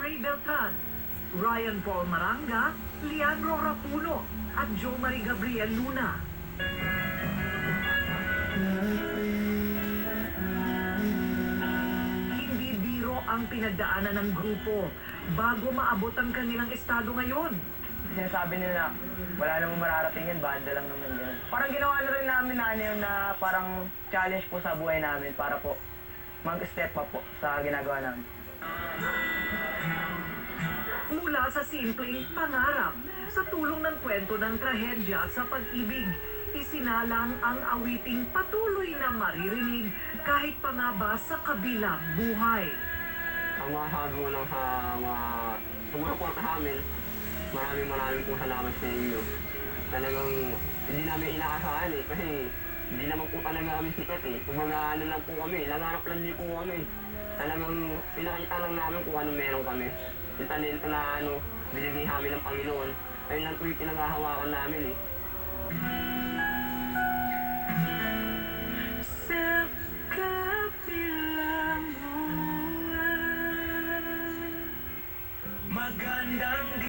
Ray Beltran, Ryan Paul Maranga, Leandro Rapuno, at Jo Marie Gabriel Luna. Hindi biro ang pinagdaanan ng grupo bago maabot ang kanilang estado ngayon. Sinasabi nila, wala namang mararating yan, banda lang naman yan. Parang ginawa na rin namin na ano yun, na parang challenge po sa buhay namin para po mag-step up po sa ginagawa namin. Mula sa simpleng pangarap, sa tulong ng kwento ng trahedya sa pag-ibig, isinalang ang awiting patuloy na maririnig kahit pa nga ba sa kabilang buhay. Ang masabi mo lang sa mga sumusupport sa amin, maraming po salamat sa inyo. Talagang hindi namin inaasahan kasi hindi naman po talaga kami sikat Kung mga ano lang po kami, langarap lang din po kami. Talagang pinakita lang namin kung anong meron kami. Yung talento na binigay namin ng Panginoon, ayun lang po yung pinangahawakan namin